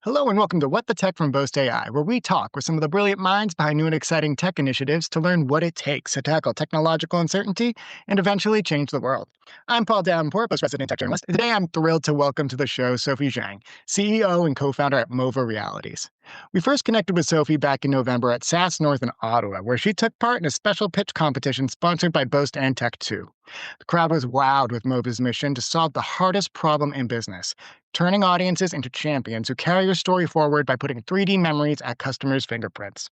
Hello and welcome to What the Tech from Boast AI, where we talk with some of the brilliant minds behind new and exciting tech initiatives to learn what it takes to tackle technological uncertainty and eventually change the world. I'm Paul Davenport, Boast resident tech journalist. Today I'm thrilled to welcome to the show Sophie Jiang, CEO and co-founder at MoVA Realities. We first connected with Sophie back in November at SAS North in Ottawa, where she took part in a special pitch competition sponsored by Boast and Tech2. The crowd was wowed with MoVA's mission to solve the hardest problem in business, turning audiences into champions who carry your story forward by putting 3D memories at customers' fingerprints.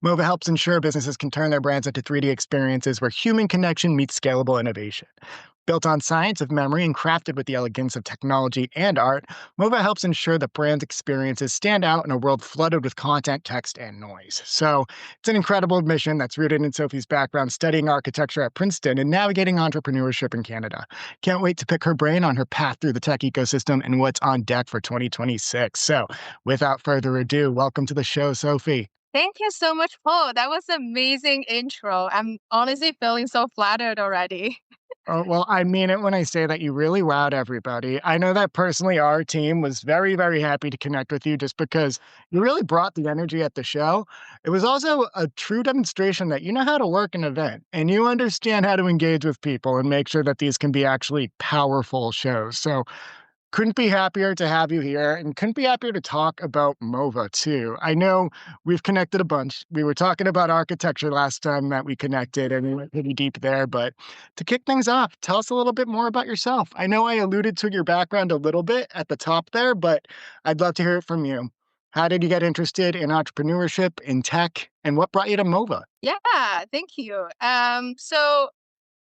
MoVA helps ensure businesses can turn their brands into 3D experiences where human connection meets scalable innovation. Built on science of memory and crafted with the elegance of technology and art, MoVA helps ensure that brand experiences stand out in a world flooded with content, text, and noise. So it's an incredible mission that's rooted in Sophie's background studying architecture at Princeton and navigating entrepreneurship in Canada. Can't wait to pick her brain on her path through the tech ecosystem and what's on deck for 2026. So without further ado, welcome to the show, Sophie. Thank you so much, Paul. That was an amazing intro. I'm honestly feeling so flattered already. Oh, well, I mean it when I say that you really wowed everybody. I know that personally, our team was very, very happy to connect with you just because you really brought the energy at the show. It was also a true demonstration that you know how to work an event and you understand how to engage with people and make sure that these can be actually powerful shows. So couldn't be happier to have you here and couldn't be happier to talk about MoVA too. I know we've connected a bunch. We were talking about architecture last time that we connected and we went pretty deep there. But to kick things off, tell us a little bit more about yourself. I know I alluded to your background a little bit at the top there, but I'd love to hear it from you. How did you get interested in entrepreneurship, in tech, and what brought you to MoVA? Yeah, thank you. So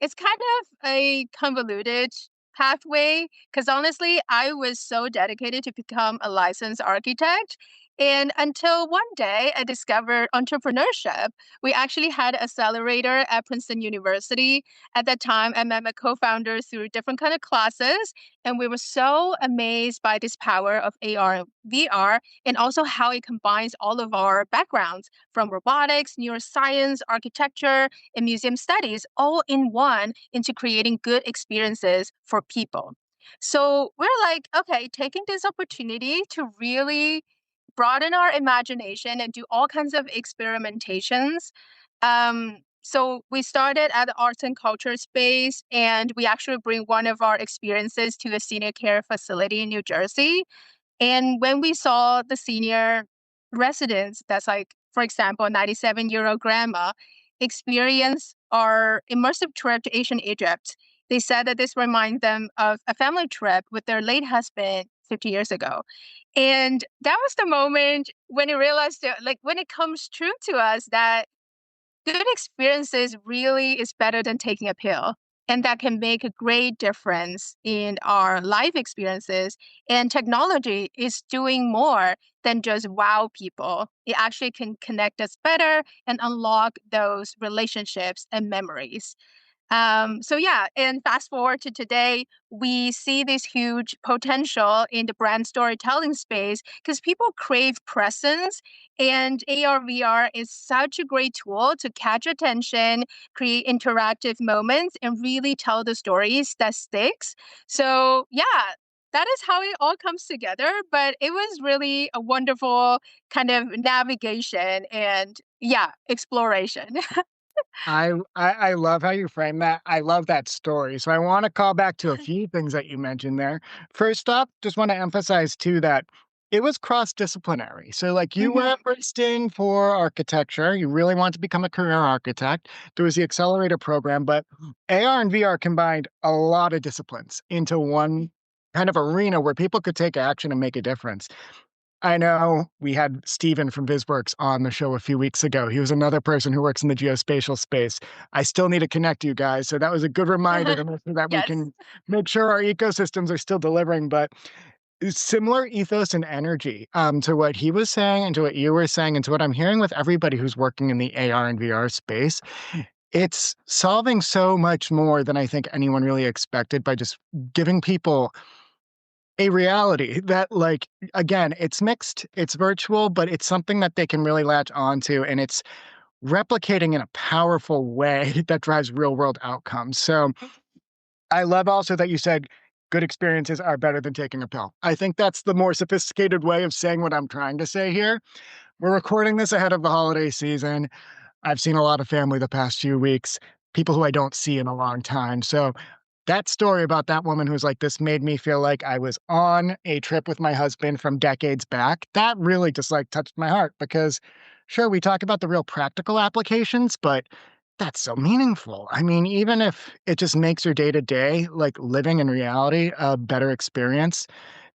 it's kind of a convoluted pathway because honestly, I was so dedicated to become a licensed architect. And until one day I discovered entrepreneurship. We actually had an accelerator at Princeton University. At that time, I met my co-founders through different kind of classes, and we were so amazed by this power of AR and VR, and also how it combines all of our backgrounds from robotics, neuroscience, architecture, and museum studies all in one into creating good experiences for people. So we're like, okay, taking this opportunity to really broaden our imagination and do all kinds of experimentations. So we started at the arts and culture space, and we actually bring one of our experiences to a senior care facility in New Jersey. And when we saw the senior residents, that's like, for example, a 97-year-old grandma, experience our immersive trip to ancient Egypt, they said that this reminds them of a family trip with their late husband 50 years ago. And that was the moment when I realized that, like, when it comes true to us that good experiences really is better than taking a pill. And that can make a great difference in our life experiences. And technology is doing more than just wow people. It actually can connect us better and unlock those relationships and memories. So yeah, and fast forward to today, we see this huge potential in the brand storytelling space because people crave presence, and AR VR is such a great tool to catch attention, create interactive moments, and really tell the stories that sticks. So yeah, that is how it all comes together. But it was really a wonderful kind of navigation and yeah, exploration. I love how you frame that. I love that story. So I want to call back to a few things that you mentioned there. First off, just want to emphasize too that it was cross-disciplinary. So like you were Mhm. at Princeton for architecture, you really want to become a career architect. There was the accelerator program, but AR and VR combined a lot of disciplines into one kind of arena where people could take action and make a difference. I know we had Steven from BizWorks on the show a few weeks ago. He was another person who works in the geospatial space. I still need to connect you guys. So that was a good reminder to make sure that we Yes. can make sure our ecosystems are still delivering. But similar ethos and energy to what he was saying and to what you were saying and to what I'm hearing with everybody who's working in the AR and VR space. It's solving so much more than I think anyone really expected by just giving people a reality that, like, again, it's mixed, it's virtual, but it's something that they can really latch onto, and it's replicating in a powerful way that drives real world outcomes. So I love also that you said good experiences are better than taking a pill. I think that's the more sophisticated way of saying what I'm trying to say here. We're recording this ahead of the holiday season. I've seen a lot of family the past few weeks, people who I don't see in a long time. So that story about that woman who's like, this made me feel like I was on a trip with my husband from decades back. That really just like touched my heart because sure, we talk about the real practical applications, but that's so meaningful. I mean, even if it just makes your day to day, like living in reality, a better experience,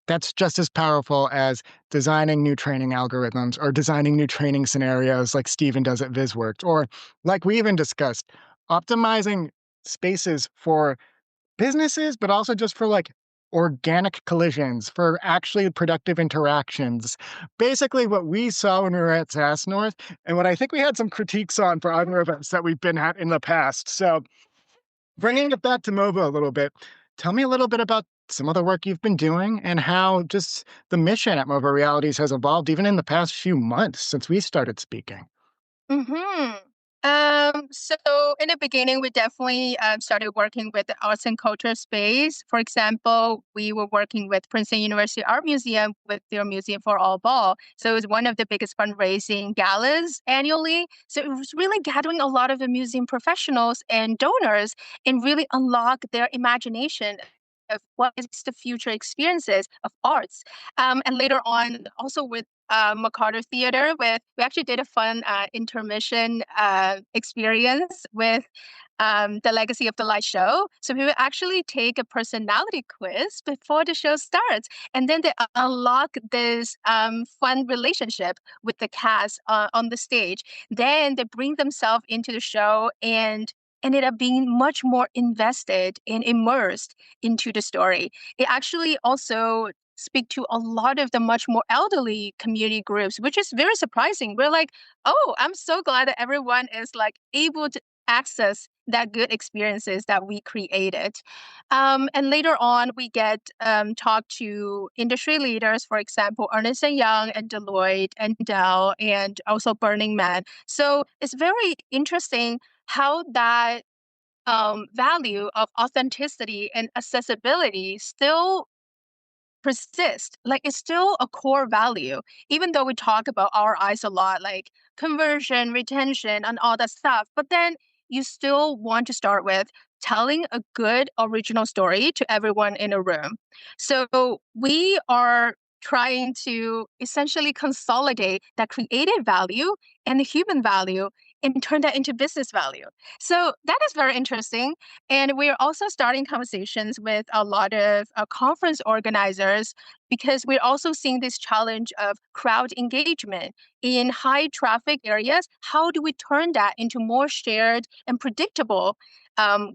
that's just as powerful as designing new training algorithms or designing new training scenarios like Steven does at VisWorks, or like we even discussed, optimizing spaces for businesses, but also just for like organic collisions, for actually productive interactions. Basically, what we saw when we were at SAS North, and what I think we had some critiques on for other events that we've been at in the past. So, bringing it back to MoVA a little bit, tell me a little bit about some of the work you've been doing and how just the mission at MoVA Realities has evolved even in the past few months since we started speaking. Mhm. So in the beginning, we definitely started working with the arts and culture space. For example, we were working with Princeton University Art Museum with their Museum for All Ball. So it was one of the biggest fundraising galas annually. So it was really gathering a lot of the museum professionals and donors and really unlock their imagination of what is the future experiences of arts. And later on, also with McCarter Theater with we actually did a fun intermission experience with the Legacy of the Light show. So we would actually take a personality quiz before the show starts, and then they unlock this fun relationship with the cast on the stage. Then they bring themselves into the show and ended up being much more invested and immersed into the story. It actually also speak to a lot of the much more elderly community groups, which is very surprising. We're like, oh, I'm so glad that everyone is like able to access that good experiences that we created. And later on, we get talk to industry leaders, for example, Ernst& and Young and Deloitte and Dell and also Burning Man. So it's very interesting how that value of authenticity and accessibility still persist. Like it's still a core value, even though we talk about ROIs a lot, like conversion, retention, and all that stuff. But then you still want to start with telling a good original story to everyone in a room. So we are trying to essentially consolidate that creative value and the human value and turn that into business value. So that is very interesting. And we're also starting conversations with a lot of conference organizers because we're also seeing this challenge of crowd engagement in high traffic areas. How do we turn that into more shared and predictable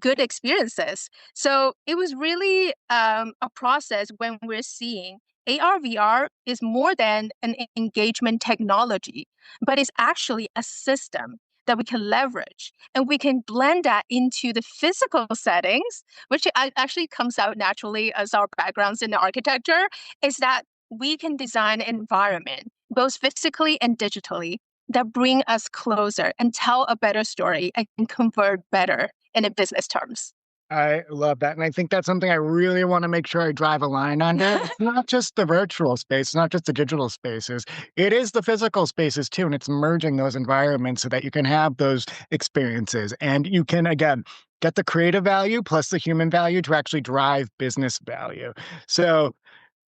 good experiences? So it was really a process when we're seeing AR VR is more than an engagement technology, but it's actually a system that we can leverage. And we can blend that into the physical settings, which actually comes out naturally as our backgrounds in the architecture, is that we can design an environment, both physically and digitally, that bring us closer and tell a better story and convert better in a business terms. I love that. And I think that's something I really want to make sure I drive a line under. It's not just the virtual space, it's not just the digital spaces. It is the physical spaces too. And it's merging those environments so that you can have those experiences. And you can, again, get the creative value plus the human value to actually drive business value. So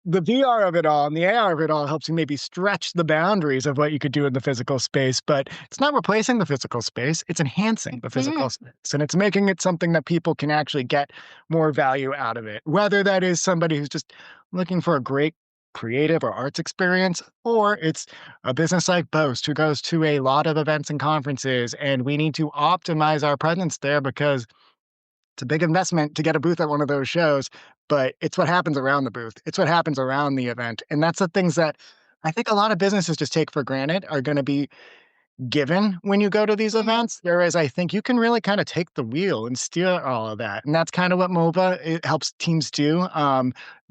the VR of it all and the AR of it all helps you maybe stretch the boundaries of what you could do in the physical space, but it's not replacing the physical space, it's enhancing the Mhm. physical space. And it's making it something that people can actually get more value out of it. Whether that is somebody who's just looking for a great creative or arts experience, or it's a business like Boast who goes to a lot of events and conferences, and we need to optimize our presence there because it's a big investment to get a booth at one of those shows, but it's what happens around the booth. It's what happens around the event. And that's the things that I think a lot of businesses just take for granted are going to be given when you go to these Mhm. events, whereas I think you can really kind of take the wheel and steer all of that. And that's kind of what MoVA it helps teams do.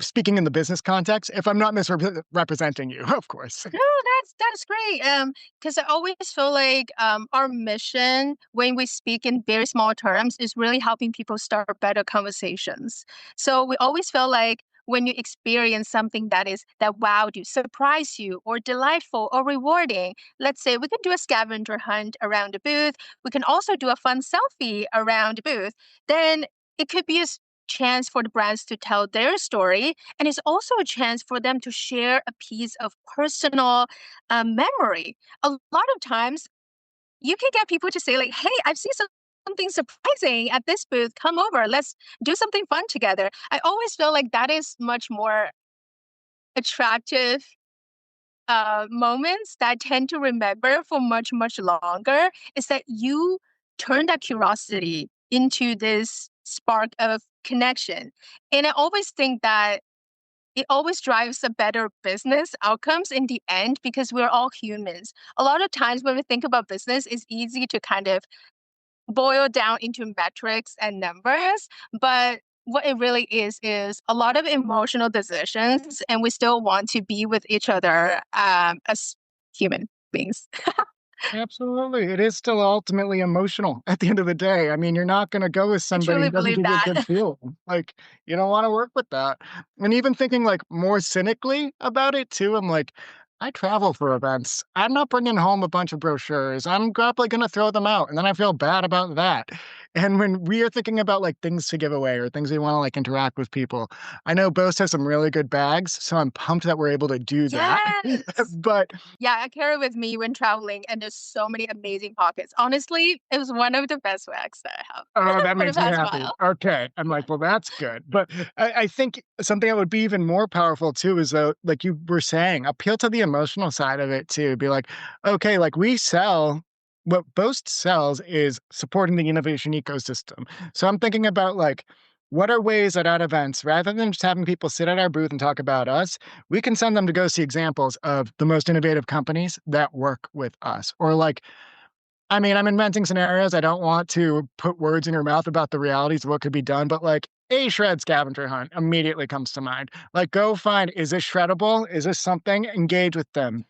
Speaking in the business context, if I'm not misrepresenting you, of course. No, that's great. Because I always feel like our mission when we speak in very small terms is really helping people start better conversations. So we always feel like when you experience something that wowed you, surprised you, or delightful or rewarding, let's say we can do a scavenger hunt around the booth. We can also do a fun selfie around the booth. Then it could be a chance for the brands to tell their story, and it's also a chance for them to share a piece of personal memory. A lot of times, you can get people to say, like, hey, I've seen something surprising at this booth. Come over. Let's do something fun together. I always feel like that is much more attractive moments that I tend to remember for much, much longer is that you turn that curiosity into this spark of connection. And I always think that it always drives a better business outcomes in the end because we're all humans. A lot of times when we think about business, it's easy to kind of boil down into metrics and numbers, but what it really is a lot of emotional decisions, and we still want to be with each other as human beings. Absolutely. It is still ultimately emotional at the end of the day. I mean, you're not going to go with I somebody truly who doesn't believe give you a good that. feel. Like, you don't want to work with that. And even thinking like more cynically about it too, I'm like, I travel for events. I'm not bringing home a bunch of brochures. I'm probably going to throw them out. And then I feel bad about that. And when we are thinking about like things to give away or things we want to like interact with people, I know Boast has some really good bags. So I'm pumped that we're able to do that. Yes. But Yeah, I carry it with me when traveling, and there's so many amazing pockets. Honestly, it was one of the best wax that I have oh, that for the makes me past happy. while. Okay. I'm like, well, that's good. But I think something that would be even more powerful too is though, like you were saying, appeal to the emotional side of it too. Be like, okay, like we sell what Boast sells is supporting the innovation ecosystem. So I'm thinking about like, what are ways that at events, rather than just having people sit at our booth and talk about us, we can send them to go see examples of the most innovative companies that work with us. Or like, I mean, I'm inventing scenarios. I don't want to put words in your mouth about the realities of what could be done, but like a shred scavenger hunt immediately comes to mind. Like, go find, is this shreddable? Is this something? Engage with them.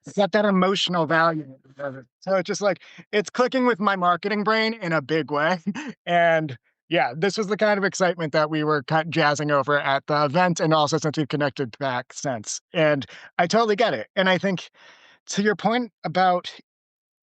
It's got that emotional value. So it's just like, it's clicking with my marketing brain in a big way. And yeah, this was the kind of excitement that we were kind of jazzing over at the event. And also since we've connected back since. And I totally get it. And I think to your point about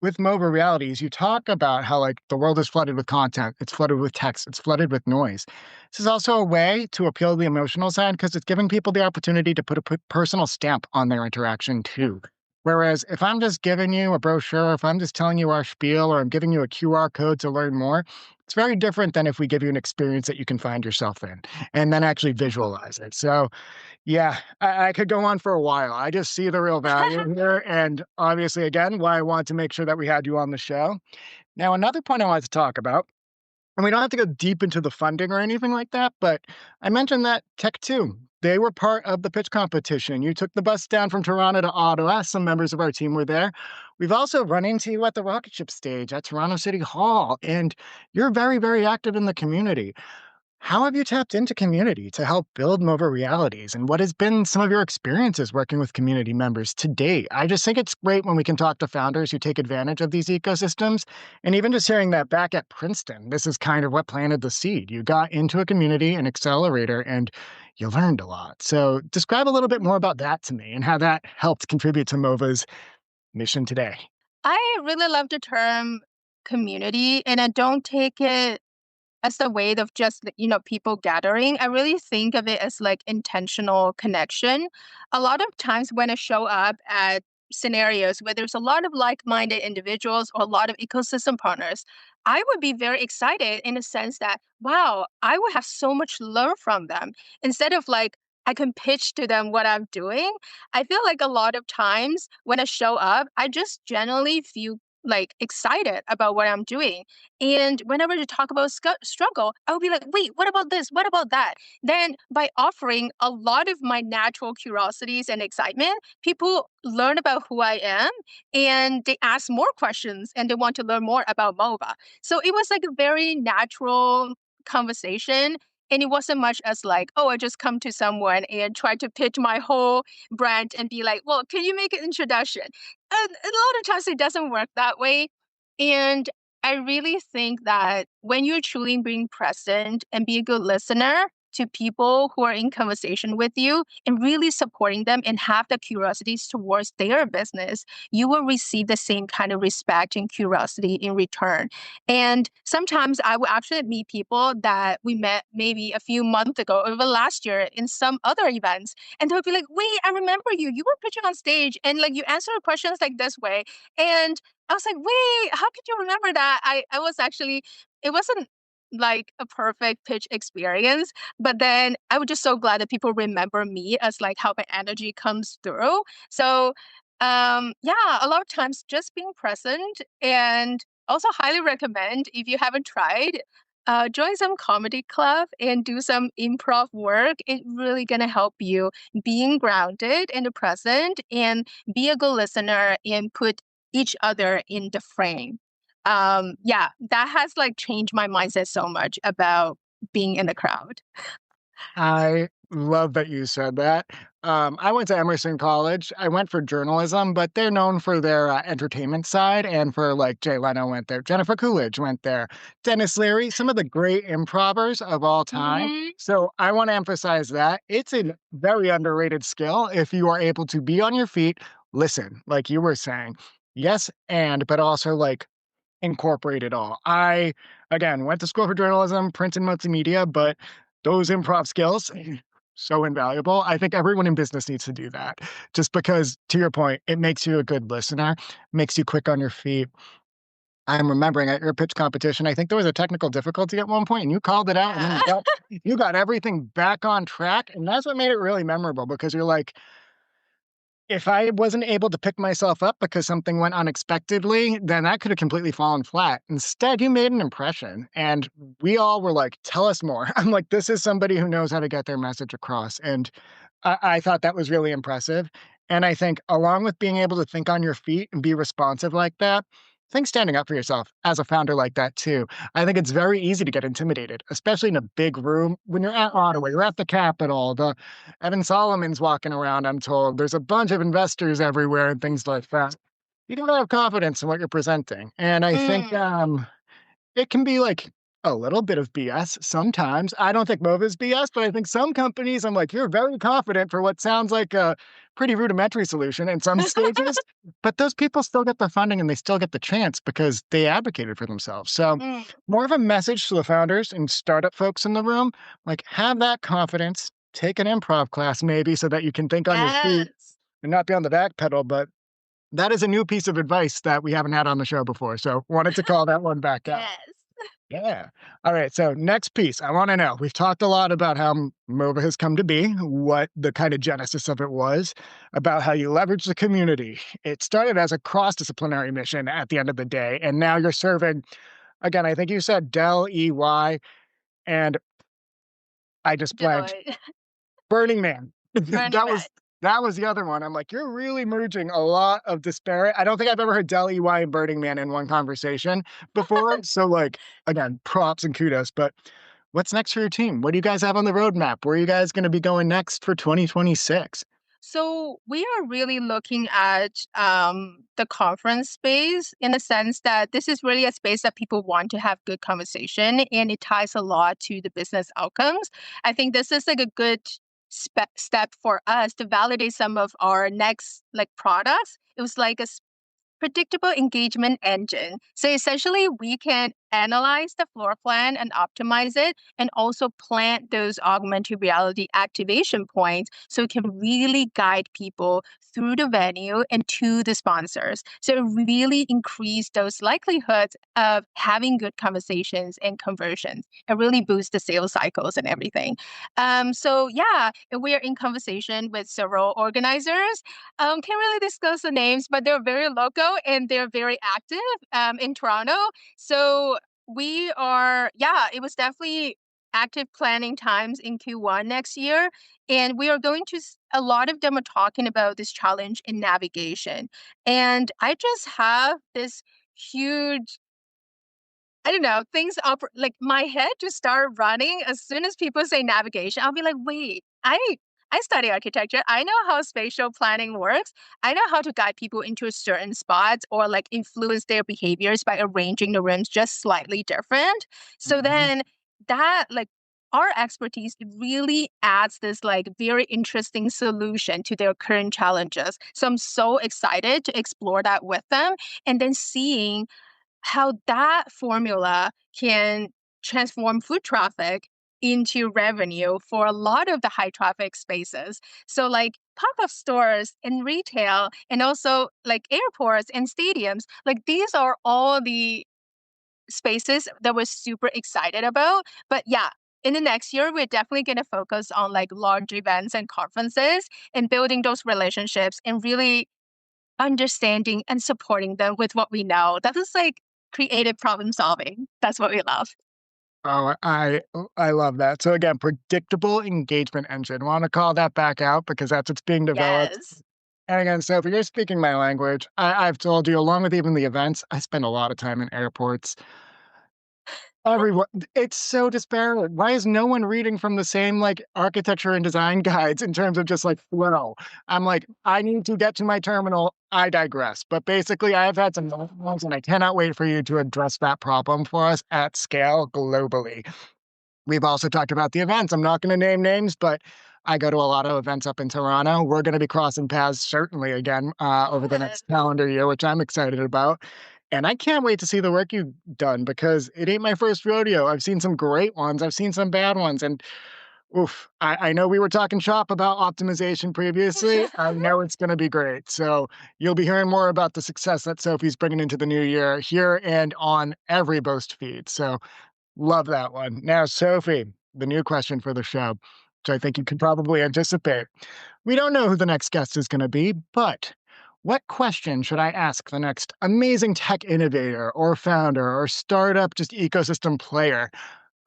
with MoVA realities, you talk about how like the world is flooded with content, it's flooded with text, it's flooded with noise. This is also a way to appeal to the emotional side because it's giving people the opportunity to put a personal stamp on their interaction too. Whereas if I'm just giving you a brochure, if I'm just telling you our spiel, or I'm giving you a QR code to learn more, it's very different than if we give you an experience that you can find yourself in and then actually visualize it. So yeah, I could go on for a while. I just see the real value here, and obviously, again, why I want to make sure that we had you on the show. Now, another point I wanted to talk about, and we don't have to go deep into the funding or anything like that, but I mentioned that Tech2, they were part of the pitch competition. You took the bus down from Toronto to Ottawa. Some members of our team were there. We've also run into you at the rocket ship stage at Toronto City Hall, and you're very, very active in the community. How have you tapped into community to help build MoVA realities? And what has been some of your experiences working with community members to date? I just think it's great when we can talk to founders who take advantage of these ecosystems. And even just hearing that back at Princeton, this is kind of what planted the seed. You got into a community, an accelerator, and you learned a lot. So describe a little bit more about that to me and how that helped contribute to MoVA's mission today. I really love the term community, and I don't take it as a way of just people gathering. I really think of it as like intentional connection. A lot of times when I show up at scenarios where there's a lot of like-minded individuals or a lot of ecosystem partners, I would be very excited in the sense that, wow, I would have so much to learn from them. Instead of like I can pitch to them what I'm doing, I feel like a lot of times when I show up, I just generally feel like excited about what I'm doing. And whenever they talk about struggle, I'll be like, wait, what about this? What about that? Then by offering a lot of my natural curiosities and excitement, people learn about who I am and they ask more questions and they want to learn more about MoVA. So it was like a very natural conversation. And it wasn't much as like, oh, I just come to someone and try to pitch my whole brand and be like, well, can you make an introduction? And a lot of times it doesn't work that way. And I really think that when you're truly being present and be a good listener to people who are in conversation with you and really supporting them and have the curiosities towards their business, you will receive the same kind of respect and curiosity in return. And sometimes I will actually meet people that we met maybe a few months ago or even last year in some other events. And they'll be like, wait, I remember you. You were pitching on stage and like you answered questions like this way. And I was like, wait, how could you remember that? I was actually, it wasn't like a perfect pitch experience, but then I was just so glad that people remember me as like how my energy comes through. So yeah, a lot of times just being present and also highly recommend if you haven't tried, join some comedy club and do some improv work. It's really gonna help you being grounded in the present and be a good listener and put each other in the frame. Yeah, that has like changed my mindset so much about being in the crowd. I love that you said that. I went to Emerson College. I went for journalism, but they're known for their entertainment side and for like Jay Leno went there, Jennifer Coolidge went there, Dennis Leary, some of the great improvers of all time. Mhm. So I want to emphasize that it's a very underrated skill if you are able to be on your feet, listen, like you were saying. Yes, and but also like incorporate it all. I, again, went to school for journalism, print and multimedia, but those improv skills, so invaluable. I think everyone in business needs to do that just because, to your point, it makes you a good listener, makes you quick on your feet. I'm remembering at your pitch competition, I think there was a technical difficulty at one point and you called it out and then Yeah. you got everything back on track. And that's what made it really memorable because you're like, if I wasn't able to pick myself up because something went unexpectedly, then that could have completely fallen flat. Instead, you made an impression, and we all were like, "Tell us more." I'm like, "This is somebody who knows how to get their message across," and I thought that was really impressive. And I think, along with being able to think on your feet and be responsive like that, I think standing up for yourself as a founder like that too. I think it's very easy to get intimidated, especially in a big room when you're at Ottawa, you're at the Capitol, the Evan Solomon's walking around, I'm told. There's a bunch of investors everywhere and things like that. You gotta have confidence in what you're presenting. And I think Mm. it can be like a little bit of BS sometimes. I don't think MoVA is BS, but I think some companies, I'm like, you're very confident for what sounds like a pretty rudimentary solution in some stages, but those people still get the funding and they still get the chance because they advocated for themselves. So, Mm. more of a message to the founders and startup folks in the room like, have that confidence, take an improv class maybe so that you can think on your feet Yes. and not be on the back pedal. But that is a new piece of advice that we haven't had on the show before. So, wanted to call that one back out. Yes. Yeah. All right. So next piece, I want to know. We've talked a lot about how MoVA has come to be, what the kind of genesis of it was, about how you leverage the community. It started as a cross-disciplinary mission at the end of the day, and now you're serving. Again, I think you said Dell, EY, and I just blanked. Deloitte. Burning Man. Burning That Man. was that was the other one. I'm like, you're really merging a lot of disparate. I don't think I've ever heard Dell, EY, and Burning Man in one conversation before. So, like, again, props and kudos. But what's next for your team? What do you guys have on the roadmap? Where are you guys going to be going next for 2026? So we are really looking at the conference space in the sense that this is really a space that people want to have good conversation, and it ties a lot to the business outcomes. I think this is like a good step for us to validate some of our next like products. It was like a predictable engagement engine. So essentially, we can analyze the floor plan and optimize it, and also plant those augmented reality activation points so it can really guide people through the venue and to the sponsors. So it really increase those likelihoods of having good conversations and conversions. It really boosts the sales cycles and everything. So yeah, we are in conversation with several organizers. Can't really discuss the names, but they're very local and they're very active in Toronto. So we are, yeah, it was definitely active planning times in Q1 next year. And we are going to, a lot of them are talking about this challenge in navigation. And I just have this huge, I don't know, things up, like my head just started running as soon as people say navigation. I'll be like, wait, I study architecture. I know how spatial planning works. I know how to guide people into a certain spots or like influence their behaviors by arranging the rooms just slightly different. So Mhm. then that like our expertise really adds this like very interesting solution to their current challenges. So I'm so excited to explore that with them and then seeing how that formula can transform foot traffic into revenue for a lot of the high traffic spaces. So like pop-up stores in retail and also like airports and stadiums, like these are all the spaces that we're super excited about. But yeah, in the next year, we're definitely going to focus on like large events and conferences and building those relationships and really understanding and supporting them with what we know. That is like creative problem solving. That's what we love. Oh, I love that. So again, predictable engagement engine. Want to call that back out because that's what's being developed. Yes. And again, Sophie, you're speaking my language. I've told you, along with even the events, I spend a lot of time in airports. Everyone, it's so disparate. Why is no one reading from the same like architecture and design guides in terms of just like flow? I'm like, I need to get to my terminal. I digress. But basically, I have had some ones, and I cannot wait for you to address that problem for us at scale globally. We've also talked about the events. I'm not going to name names, but I go to a lot of events up in Toronto. We're going to be crossing paths certainly again over the Yes. next calendar year, which I'm excited about. And I can't wait to see the work you've done because it ain't my first rodeo. I've seen some great ones, I've seen some bad ones. And oof, I know we were talking shop about optimization previously. I know it's going to be great. So you'll be hearing more about the success that Sophie's bringing into the new year here and on every Boast feed. So love that one. Now, Sophie, the new question for the show, which I think you can probably anticipate. We don't know who the next guest is going to be, but what question should I ask the next amazing tech innovator or founder or startup, just ecosystem player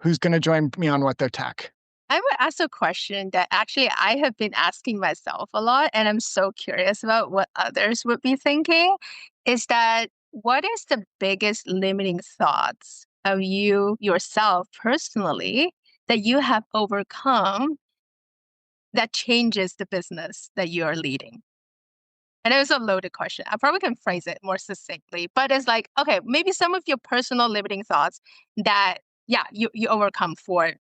who's going to join me on What the Tech? I would ask a question that actually I have been asking myself a lot, and I'm so curious about what others would be thinking. Is that what is the biggest limiting thoughts of you yourself personally that you have overcome that changes the business that you are leading? And it was a loaded question. I probably can phrase it more succinctly, but it's like, okay, maybe some of your personal limiting thoughts that, yeah, you overcome for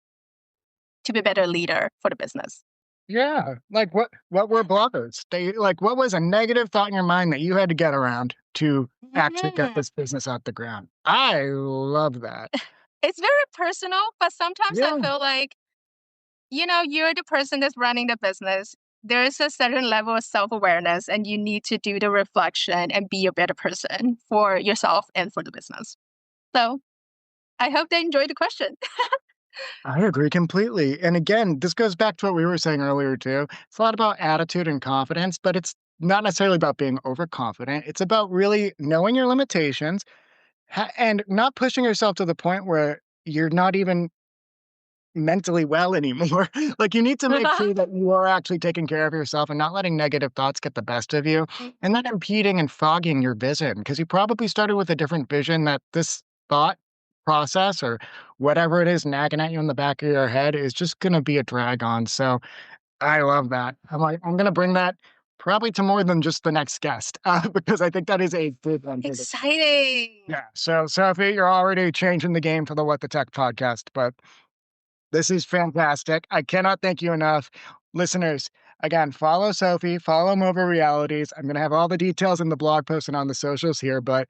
to be a better leader for the business. Yeah, like what were blockers? They like what was a negative thought in your mind that you had to get around to actually get Mhm. this business out the ground? I love that. It's very personal, but sometimes I Yeah. feel like, you're the person that's running the business. There is a certain level of self awareness, and you need to do the reflection and be a better person for yourself and for the business. So I hope they enjoyed the question. I agree completely. And again, this goes back to what we were saying earlier too. It's a lot about attitude and confidence, but it's not necessarily about being overconfident. It's about really knowing your limitations and not pushing yourself to the point where you're not even mentally well anymore. Like you need to make sure that you are actually taking care of yourself and not letting negative thoughts get the best of you and not impeding and fogging your vision because you probably started with a different vision that this thought process or whatever it is nagging at you in the back of your head is just going to be a drag on. So I love that. I'm like, I'm going to bring that probably to more than just the next guest because I think that is a good one for the. Exciting. Yeah. So, Sophie, you're already changing the game for the What the Tech podcast, but this is fantastic. I cannot thank you enough. Listeners, again, follow Sophie, follow MoVA Realities. I'm going to have all the details in the blog post and on the socials here, but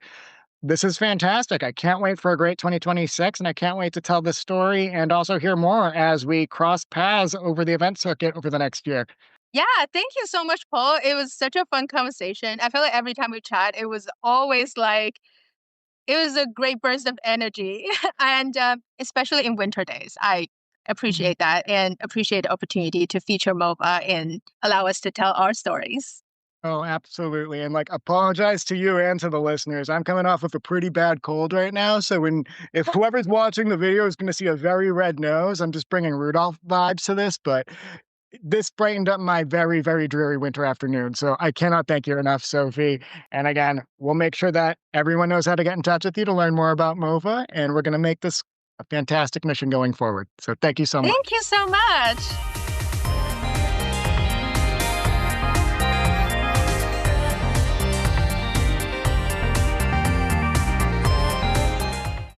This is fantastic. I can't wait for a great 2026, and I can't wait to tell this story and also hear more as we cross paths over the event circuit over the next year. Yeah, thank you so much, Paul. It was such a fun conversation. I feel like every time we chat, it was always like it was a great burst of energy, and especially in winter days, I appreciate that and appreciate the opportunity to feature MoVA and allow us to tell our stories. Oh, absolutely. And like, apologize to you and to the listeners. I'm coming off of a pretty bad cold right now. So if whoever's watching the video is going to see a very red nose, I'm just bringing Rudolph vibes to this. But this brightened up my very, very dreary winter afternoon. So I cannot thank you enough, Sophie. And again, we'll make sure that everyone knows how to get in touch with you to learn more about MoVA. And we're going to make this a fantastic mission going forward. So thank you so Thank much. you so much.